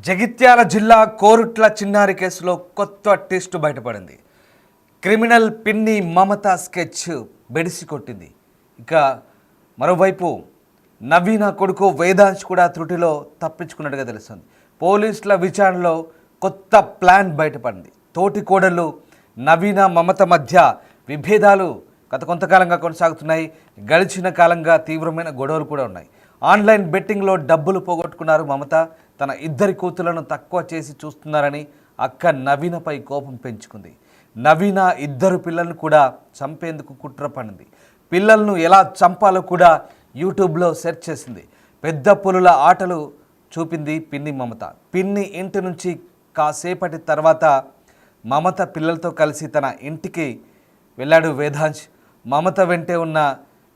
జగిత్యాల జిల్లా కోరుట్ల చిన్నారి కేసులో కొత్త ట్విస్ట్ బయటపడింది. క్రిమినల్ పిన్ని మమత స్కెచ్ బెడిసి కొట్టింది. ఇక మరోవైపు నవీన కొడుకు వేదాంశ్ కూడా త్రుటిలో తప్పించుకున్నట్టుగా తెలుస్తుంది. పోలీసుల విచారణలో కొత్త ప్లాన్ బయటపడింది. తోటి కోడళ్ళు నవీన మమత మధ్య విభేదాలు గత కొంతకాలంగా కొనసాగుతున్నాయి. గడిచిన కాలంగా తీవ్రమైన గొడవలు కూడా ఉన్నాయి. ఆన్లైన్ బెట్టింగ్లో డబ్బులు పోగొట్టుకున్నారు మమత. తన ఇద్దరి కూతులను తక్కువ చేసి చూస్తున్నారని అక్క నవీనపై కోపం పెంచుకుంది. నవీన ఇద్దరు పిల్లలను కూడా చంపేందుకు కుట్ర పడింది. పిల్లలను ఎలా చంపాలో కూడా యూట్యూబ్లో సెర్చ్ చేసింది. పెద్ద పులుల ఆటలు చూపింది పిన్ని మమత. పిన్ని ఇంటి నుంచి కాసేపటి తర్వాత మమత పిల్లలతో కలిసి తన ఇంటికి వెళ్ళాడు వేదాంశ్. మమత వెంటే ఉన్న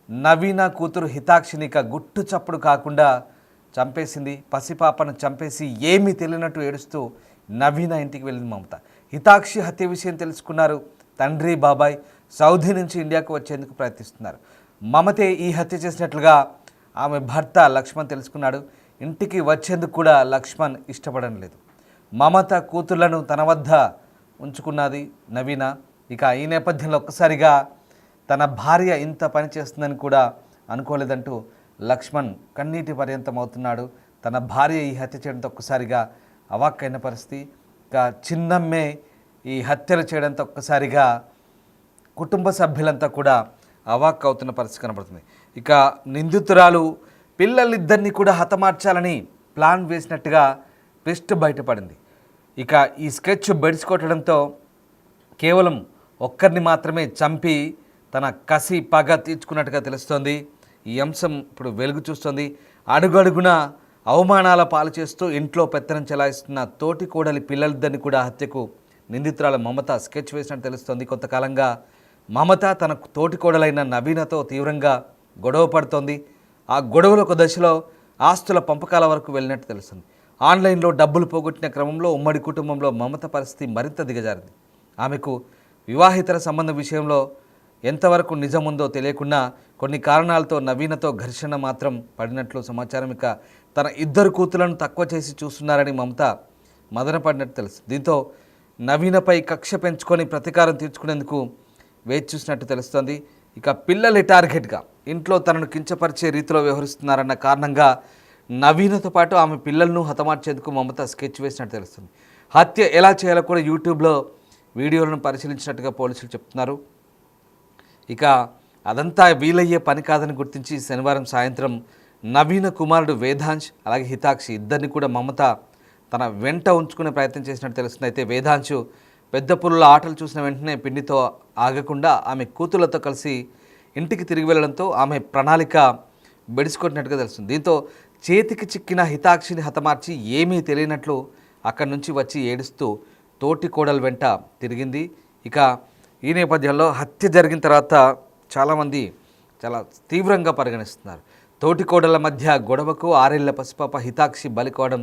నవీన కూతురు హితాక్షిని ఇక గుట్టు చప్పుడు కాకుండా చంపేసింది. పసిపాపను చంపేసి ఏమీ తెలియనట్టు ఏడుస్తూ నవీన ఇంటికి వెళ్ళింది మమత. హితాక్షి హత్య విషయం తెలుసుకున్నారు తండ్రి బాబాయ్. సౌదీ నుంచి ఇండియాకు వచ్చేందుకు ప్రయత్నిస్తున్నారు. మమతే ఈ హత్య చేసినట్లుగా ఆమె భర్త లక్ష్మణ్ తెలుసుకున్నాడు. ఇంటికి వచ్చేందుకు కూడా లక్ష్మణ్ ఇష్టపడడం లేదు. మమత కూతుళ్లను తన వద్ద ఉంచుకున్నది నవీన. ఇక ఈ నేపథ్యంలో ఒక్కసారిగా తన భార్య ఇంత పని చేస్తుందని కూడా అనుకోలేదంటూ లక్ష్మణ్ కన్నీటి పర్యంతం అవుతున్నాడు. తన భార్య ఈ హత్య చేయడంతో ఒక్కసారిగా అవాక్కైన పరిస్థితి. ఇక చిన్నమ్మే ఈ హత్యలు చేయడంతో ఒక్కసారిగా కుటుంబ సభ్యులంతా కూడా అవాక్ అవుతున్న పరిస్థితి కనబడుతుంది. ఇక నిందితురాలు పిల్లలిద్దరినీ కూడా హతమార్చాలని ప్లాన్ వేసినట్టుగా ట్విస్ట్ బయటపడింది. ఇక ఈ స్కెచ్ బెడిసికొట్టడంతో కేవలం ఒక్కరిని మాత్రమే చంపి తన కసి పగ తీర్చుకున్నట్టుగా తెలుస్తోంది. ఈ అంశం ఇప్పుడు వెలుగు చూస్తోంది. అడుగడుగున అవమానాల పాలు చేస్తూ ఇంట్లో పెత్తనం చెలాయిస్తున్న తోటి కోడలి పిల్లలిద్దరిని కూడా హత్యకు నిందితురాల మమత స్కెచ్ వేసినట్టు తెలుస్తోంది. కొంతకాలంగా మమత తన తోటి కోడలైన నవీనతో తీవ్రంగా గొడవ పడుతోంది. ఆ గొడవలు ఒక దశలో ఆస్తుల పంపకాల వరకు వెళ్ళినట్టు తెలుస్తుంది. ఆన్లైన్లో డబ్బులు పోగొట్టిన క్రమంలో ఉమ్మడి కుటుంబంలో మమత పరిస్థితి మరింత దిగజారింది. ఆమెకు వివాహితర సంబంధం విషయంలో ఎంతవరకు నిజముందో తెలియకుండా కొన్ని కారణాలతో నవీనతో ఘర్షణ మాత్రం పడినట్లు సమాచారం. ఇక తన ఇద్దరు కూతులను తక్కువ చేసి చూస్తున్నారని మమత మదనపడినట్టు తెలుసు. దీంతో నవీనపై కక్ష పెంచుకొని ప్రతీకారం తీర్చుకునేందుకు వేచి చూసినట్టు తెలుస్తోంది. ఇక పిల్లలే టార్గెట్గా ఇంట్లో తనను కించపరిచే రీతిలో వ్యవహరిస్తున్నారన్న కారణంగా నవీనతో పాటు ఆమె పిల్లలను హతమార్చేందుకు మమత స్కెచ్ వేసినట్టు తెలుస్తుంది. హత్య ఎలా చేయాలో కూడా యూట్యూబ్లో వీడియోలను పరిశీలించినట్టుగా పోలీసులు చెప్తున్నారు. ఇక అదంతా వీలయ్యే పని కాదని గుర్తించి శనివారం సాయంత్రం నవీన కుమారుడు వేదాంశ్ అలాగే హితాక్షి ఇద్దరిని కూడా మమత తన వెంట ఉంచుకునే ప్రయత్నం చేసినట్టు తెలుస్తుంది. అయితే వేదాంశు పెద్ద పులుల ఆటలు చూసిన వెంటనే పిన్నితో ఆగకుండా ఆమె కూతుళ్లతో కలిసి ఇంటికి తిరిగి వెళ్లడంతో ఆమె ప్రణాళిక బెడిసికొట్టినట్టుగా తెలుస్తుంది. దీంతో చేతికి చిక్కిన హితాక్షిని హతమార్చి ఏమీ తెలియనట్లు అక్కడి నుంచి వచ్చి ఏడుస్తూ తోటి కోడల వెంట తిరిగింది. ఇక ఈ నేపథ్యంలో హత్య జరిగిన తర్వాత చాలామంది చాలా తీవ్రంగా పరిగణిస్తున్నారు. తోటి కోడల మధ్య గొడవకు 6 ఏళ్ల పసిపాప హితాక్షి బలికోవడం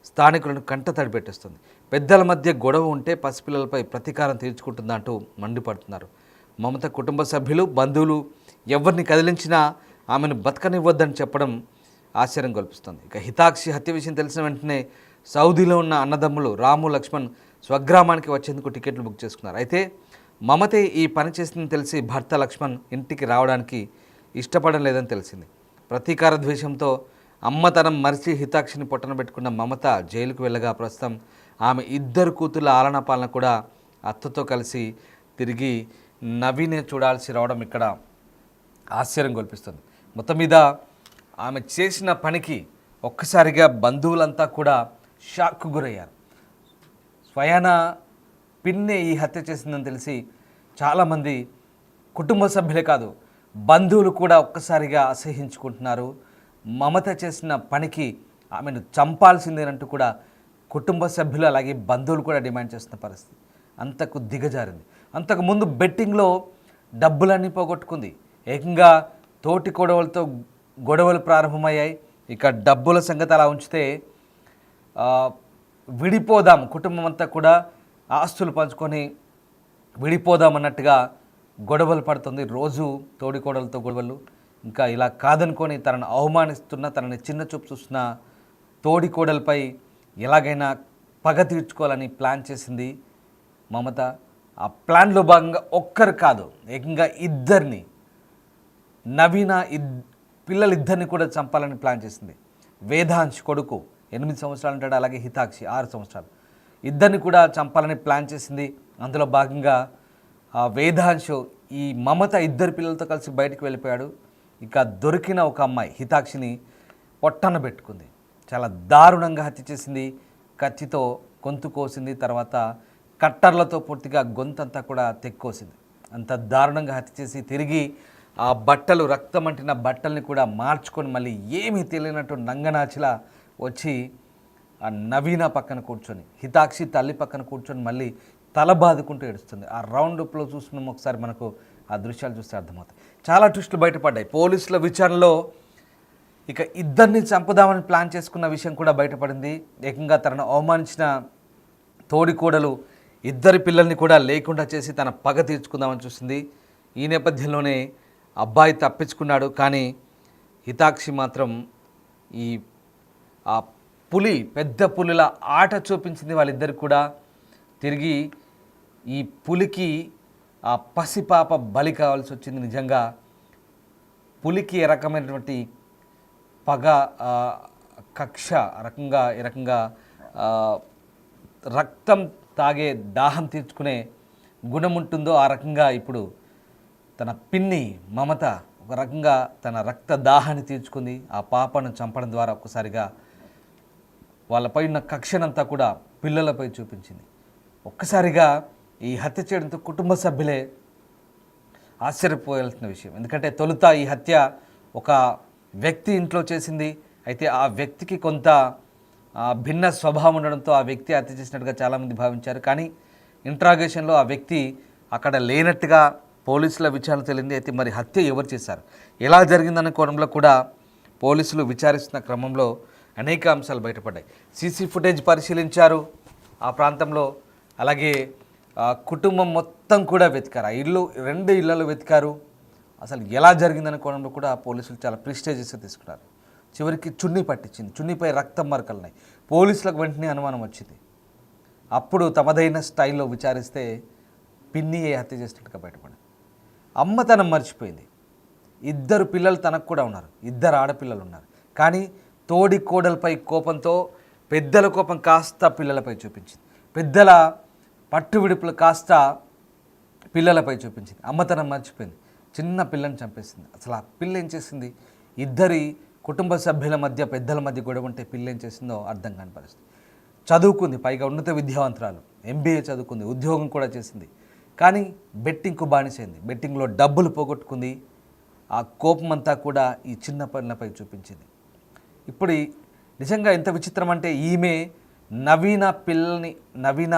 స్థానికులను కంట తడిపెట్టిస్తుంది. పెద్దల మధ్య గొడవ ఉంటే పసిపిల్లలపై ప్రతీకారం తీర్చుకుంటుందంటూ మండిపడుతున్నారు. మమత కుటుంబ సభ్యులు బంధువులు ఎవరిని కదిలించినా ఆమెను బతకనివ్వద్దని చెప్పడం ఆశ్చర్యం కల్పిస్తుంది. ఇక హితాక్షి హత్య విషయం తెలిసిన వెంటనే సౌదీలో ఉన్న అన్నదమ్ములు రాము లక్ష్మణ్ స్వగ్రామానికి వచ్చేందుకు టికెట్లు బుక్ చేసుకున్నారు. అయితే మమతే ఈ పని చేసిందని తెలిసి భర్త లక్ష్మణ్ ఇంటికి రావడానికి ఇష్టపడడం లేదని తెలిసింది. ప్రతీకార ద్వేషంతో అమ్మతనం మరిచి హితాక్షిని పొట్టన పెట్టుకున్న మమత జైలుకు వెళ్ళగా ప్రస్తుతం ఆమె ఇద్దరు కూతుళ్ళ ఆలనా పాలన కూడా అత్తతో కలిసి తిరిగి నవీనే చూడాల్సి రావడం ఇక్కడ ఆశ్చర్యం కల్పిస్తుంది. మొత్తం మీద ఆమె చేసిన పనికి ఒక్కసారిగా బంధువులంతా కూడా షాక్కు గురయ్యారు. స్వయాన పిన్నే ఈ హత్య చేసిందని తెలిసి చాలామంది కుటుంబ సభ్యులే కాదు బంధువులు కూడా ఒక్కసారిగా అసహించుకుంటున్నారు. మమత చేసిన పనికి ఆమెను చంపాల్సిందేనంటూ కూడా కుటుంబ సభ్యులు అలాగే బంధువులు కూడా డిమాండ్ చేస్తున్న పరిస్థితి అంతకు దిగజారింది. అంతకుముందు బెట్టింగ్లో డబ్బులన్నీ పోగొట్టుకుంది. ఏకంగా తోటి కోడవలతో గొడవలు ప్రారంభమయ్యాయి. ఇక డబ్బుల సంగతి అలా ఉంచితే విడిపోదాం కుటుంబం అంతా కూడా ఆస్తులు పంచుకొని విడిపోదామన్నట్టుగా గొడవలు పడుతుంది. రోజు తోడికోడలతో గొడవలు. ఇంకా ఇలా కాదనుకొని తనను అవమానిస్తున్న తనని చిన్న చూపు చూస్తున్న తోడికోడలపై ఎలాగైనా పగ తీర్చుకోవాలని ప్లాన్ చేసింది మమత. ఆ ప్లాన్లో భాగంగా ఒక్కరు కాదు, ఏకంగా ఇద్దరిని, నవీన పిల్లలిద్దరిని కూడా చంపాలని ప్లాన్ చేసింది. వేదాంశ్ కొడుకు 8 సంవత్సరాలు ఉంటాడు, అలాగే హితాక్షి 6 సంవత్సరాలు, ఇద్దరిని కూడా చంపాలని ప్లాన్ చేసింది. అందులో భాగంగా వేదాంశ్ ఈ మమత ఇద్దరు పిల్లలతో కలిసి బయటికి వెళ్ళిపోయాడు. ఇక దొరికిన ఒక అమ్మాయి హితాక్షిని పొట్టన పెట్టుకుంది, చాలా దారుణంగా హత్య చేసింది. కత్తితో గొంతు కోసింది, తర్వాత కట్టర్లతో పూర్తిగా గొంతంతా కూడా తెక్కోసింది. అంత దారుణంగా హత్య చేసి తిరిగి ఆ బట్టలు, రక్తమంటిన బట్టల్ని కూడా మార్చుకొని మళ్ళీ ఏమీ తెలియనట్టు నంగనాచిలా వచ్చి ఆ నవీన పక్కన కూర్చొని, హితాక్షి తల్లి పక్కన కూర్చొని మళ్ళీ తల బాదుకుంటూ ఏడుస్తుంది. ఆ రౌండప్లో చూస్తున్నాం, ఒకసారి మనకు ఆ దృశ్యాలు చూస్తే అర్థమవుతాయి. చాలా ట్విస్టులు బయటపడ్డాయి. పోలీసుల విచారణలో ఇక ఇద్దరిని చంపుదామని ప్లాన్ చేసుకున్న విషయం కూడా బయటపడింది. ఏకంగా తనను అవమానించిన తోడికోడలు ఇద్దరి పిల్లల్ని కూడా లేకుండా చేసి తన పగ తీర్చుకుందామని చూసింది. ఈ నేపథ్యంలోనే అబ్బాయి తప్పించుకున్నాడు, కానీ హితాక్షి మాత్రం ఈ ఆ పులి, పెద్ద పులిల ఆట చూపించింది వాళ్ళిద్దరికి కూడా. తిరిగి ఈ పులికి ఆ పసిపాప బలి కావాల్సి వచ్చింది. నిజంగా పులికి ఏ రకమైనటువంటి పగ, కక్ష, ఈ రకంగా రక్తం తాగే దాహం తీర్చుకునే గుణం ఉంటుందో ఆ రకంగా ఇప్పుడు తన పిన్ని మమత ఒక రకంగా తన రక్త దాహాన్ని తీర్చుకుంది. ఆ పాపను చంపడం ద్వారా ఒక్కసారిగా వాళ్ళపై ఉన్న కక్షనంతా కూడా పిల్లలపై చూపించింది. ఒక్కసారిగా ఈ హత్య చేయడంతో కుటుంబ సభ్యులే ఆశ్చర్యపోయాల్సిన విషయం. ఎందుకంటే తొలుత ఈ హత్య ఒక వ్యక్తి ఇంట్లో చేసింది. అయితే ఆ వ్యక్తికి కొంత భిన్న స్వభావం ఉండడంతో ఆ వ్యక్తి హత్య చేసినట్టుగా చాలామంది భావించారు. కానీ ఇంట్రాగేషన్లో ఆ వ్యక్తి అక్కడ లేనట్టుగా పోలీసుల విచారణ తెలింది. అయితే మరి హత్య ఎవరు చేశారు, ఎలా జరిగిందనే కోణంలో కూడా పోలీసులు విచారిస్తున్న క్రమంలో అనేక అంశాలు బయటపడ్డాయి. సీసీ ఫుటేజ్ పరిశీలించారు ఆ ప్రాంతంలో, అలాగే కుటుంబం మొత్తం కూడా వెతికారు. ఆ ఇల్లు, 2 ఇళ్లలో వెతికారు. అసలు ఎలా జరిగిందనే కోణంలో కూడా పోలీసులు చాలా ప్రిస్టేజెస్ తీసుకున్నారు. చివరికి చున్నీ పట్టించింది, చున్నీపై రక్తం మరకలున్నాయి. పోలీసులకు వెంటనే అనుమానం వచ్చింది. అప్పుడు తమదైన స్టైల్లో విచారిస్తే పిన్నియే హత్య చేసినట్టుగా బయటపడింది. అమ్మ తనం మర్చిపోయింది. 2 పిల్లలు తనకు కూడా ఉన్నారు, 2 ఆడపిల్లలు ఉన్నారు. కానీ తోడి కోడలపై కోపంతో పెద్దల కోపం కాస్త పిల్లలపై చూపించింది, పెద్దల పట్టు విడుపులు కాస్త పిల్లలపై చూపించింది. అమ్మతనం మర్చిపోయింది, చిన్న పిల్లని చంపేసింది. అసలు ఆ పిల్ల ఏం చేసింది? 2 కుటుంబ సభ్యుల మధ్య, పెద్దల మధ్య గొడవ ఉంటే పిల్ల ఏం చేసిందో అర్థం కాని పరిస్థితి. చదువుకుంది, పైగా ఉన్నత విద్యావంతురాలు, MBA చదువుకుంది, ఉద్యోగం కూడా చేసింది. కానీ బెట్టింగ్కు బానిసైంది, బెట్టింగ్లో డబ్బులు పోగొట్టుకుంది. ఆ కోపం అంతా కూడా ఈ చిన్న పిల్లపై చూపించింది. ఇప్పుడు నిజంగా ఎంత విచిత్రం అంటే, ఈమె నవీన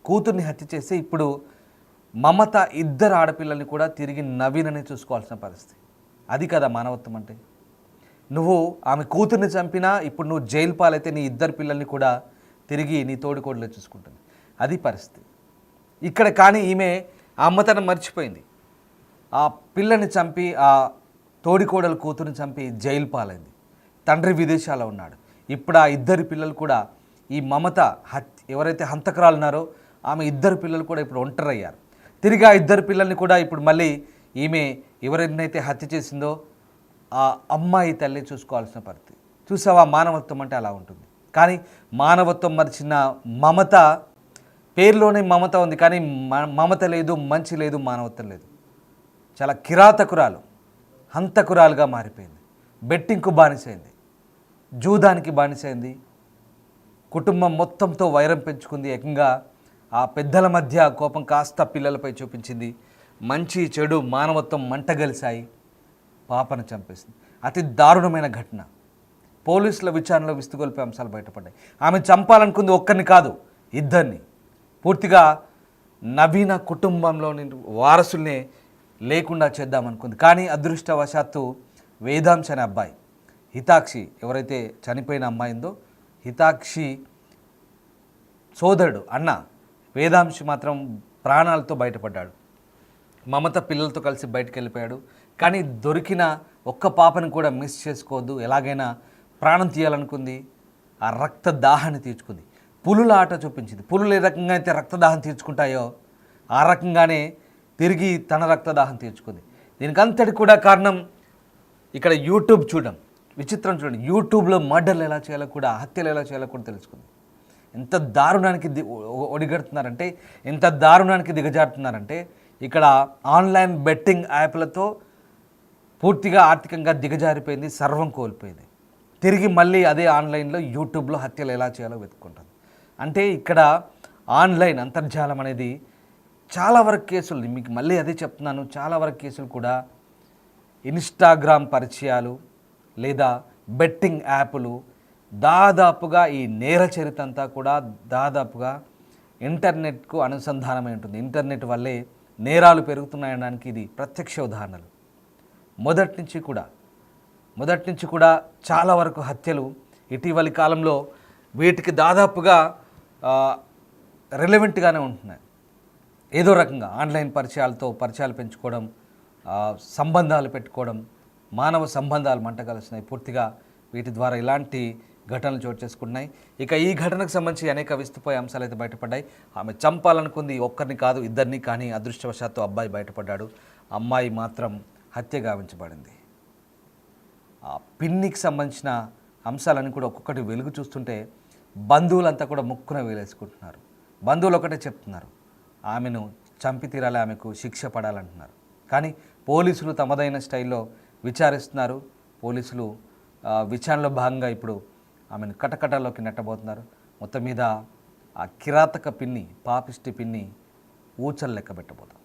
కూతుర్ని హత్య చేసి ఇప్పుడు మమత 2 ఆడపిల్లల్ని కూడా తిరిగి నవీనని చూసుకోవాల్సిన పరిస్థితి. అది కదా మానవత్వం అంటే. నువ్వు ఆమె కూతుర్ని చంపినా ఇప్పుడు నువ్వు జైలు పాలైతే నీ 2 పిల్లల్ని కూడా తిరిగి నీ తోడికోడలే చూసుకుంటుంది. అది పరిస్థితి ఇక్కడ. కానీ ఈమె ఆ అమ్మతనం మర్చిపోయింది. ఆ పిల్లని చంపి, ఆ తోడికోడల కూతుర్ని చంపి జైలు పాలైంది. తండ్రి విదేశాల్లో ఉన్నాడు. ఇప్పుడు ఆ 2 పిల్లలు కూడా, ఈ మమత ఎవరైతే హంతకురాలు ఉన్నారో ఆమె 2 పిల్లలు కూడా ఇప్పుడు ఒంటరయ్యారు. తిరిగి ఆ 2 పిల్లల్ని కూడా ఇప్పుడు మళ్ళీ ఈమె ఎవరైతే హత్య చేసిందో ఆ అమ్మాయి తల్లి చూసుకోవాల్సిన పరిస్థితి. చూసావా, మానవత్వం అంటే అలా ఉంటుంది. కానీ మానవత్వం మరిచిన మమత, పేరులోనే మమత ఉంది కానీ మమత లేదు, మంచి లేదు, మానవత్వం లేదు. చాలా కిరాతకురాలు, హంతకురాలుగా మారిపోయింది. బెట్టింగ్కు బానిసైంది, జూదానికి బానిసైంది, కుటుంబం మొత్తంతో వైరం పెంచుకుంది. ఏకంగా ఆ పెద్దల మధ్య కోపం కాస్త పిల్లలపై చూపించింది. మంచి చెడు మానవత్వం మంటగలిసాయి, పాపను చంపేసింది. అతి దారుణమైన ఘటన. పోలీసుల విచారణలో విస్తుగొల్పే అంశాలు బయటపడ్డాయి. ఆమె చంపాలనుకుంది ఒక్కరిని కాదు, 2. పూర్తిగా నవీన కుటుంబంలోని వారసుల్నే లేకుండా చేద్దామనుకుంది. కానీ అదృష్టవశాత్తు వేదాంశ్ అనే అబ్బాయి, హితాక్షి ఎవరైతే చనిపోయిన అమ్మాయిందో, హితాక్షి సోదరుడు అన్న వేదాంశ్ మాత్రం ప్రాణాలతో బయటపడ్డాడు. మమత పిల్లలతో కలిసి బయటకు వెళ్ళిపోయాడు. కానీ దొరికిన ఒక్క పాపను కూడా మిస్ చేసుకోవద్దు, ఎలాగైనా ప్రాణం తీయాలనుకుంది. ఆ రక్త దాహాన్ని తీర్చుకుంది. పులుల ఆట చూపించింది. పులులు ఏ రకంగా అయితే రక్తదాహం తీర్చుకుంటాయో ఆ రకంగానే తిరిగి తన రక్తదాహం తీర్చుకుంది. దీనికి అంతటి కూడా కారణం ఇక్కడ యూట్యూబ్ చూడడం. విచిత్రం చూడండి, యూట్యూబ్లో మర్డర్లు ఎలా చేయాలో కూడా, హత్యలు ఎలా చేయాలో కూడా తెలుసుకుంది. ఎంత దారుణానికి ఒడిగడుతున్నారంటే, ఎంత దారుణానికి దిగజారుతున్నారంటే, ఇక్కడ ఆన్లైన్ బెట్టింగ్ యాప్లతో పూర్తిగా ఆర్థికంగా దిగజారిపోయింది, సర్వం కోల్పోయింది. తిరిగి మళ్ళీ అదే ఆన్లైన్లో యూట్యూబ్లో హత్యలు ఎలా చేయాలో వెతుక్కుంటుంది. అంటే ఇక్కడ ఆన్లైన్ అంతర్జాలం అనేది చాలా వరకు కేసులు, మీకు మళ్ళీ అదే చెప్తున్నాను, చాలా వరకు కేసులు కూడా ఇన్స్టాగ్రామ్ పరిచయాలు లేదా బెట్టింగ్ యాప్లు, దాదాపుగా ఈ నేర చరిత్ర అంతా కూడా దాదాపుగా ఇంటర్నెట్కు అనుసంధానమై ఉంటుంది. ఇంటర్నెట్ వల్లే నేరాలు పెరుగుతున్నాయనడానికి ఇది ప్రత్యక్ష ఉదాహరణలు. మొదటి నుంచి కూడా చాలా వరకు హత్యలు ఇటీవలి కాలంలో వీటికి దాదాపుగా రిలవెంట్గానే ఉంటున్నాయి. ఏదో రకంగా ఆన్లైన్ పరిచయాలు పెంచుకోవడం, సంబంధాలు పెట్టుకోవడం, మానవ సంబంధాలు మంట కలుస్తున్నాయి. పూర్తిగా వీటి ద్వారా ఇలాంటి ఘటనలు చోటు చేసుకుంటున్నాయి. ఇక ఈ ఘటనకు సంబంధించి అనేక విస్తుపోయే అంశాలు అయితే బయటపడ్డాయి. ఆమె చంపాలనుకుంది ఒక్కరిని కాదు, ఇద్దరిని, కానీ అదృష్టవశాత్తు అబ్బాయి బయటపడ్డాడు. అమ్మాయి మాత్రం హత్య గావించబడింది. ఆ పిన్నికి సంబంధించిన అంశాలన్నీ కూడా ఒక్కొక్కటి వెలుగు చూస్తుంటే బంధువులంతా కూడా ముక్కున వేలేసుకుంటున్నారు. బంధువులు ఒకటే చెప్తున్నారు, ఆమెను చంపి తీరాలి, ఆమెకు శిక్ష పడాలంటున్నారు. కానీ పోలీసులు తమదైన స్టైల్లో విచారిస్తున్నారు. పోలీసులు విచారణలో భాగంగా ఇప్పుడు ఆమెను కటకటాల్లోకి నెట్టబోతున్నారు. మొత్తం మీద ఆ కిరాతక పిన్ని, పాపిష్టి పిన్ని ఊచలు లెక్క పెట్టబోతున్నారు.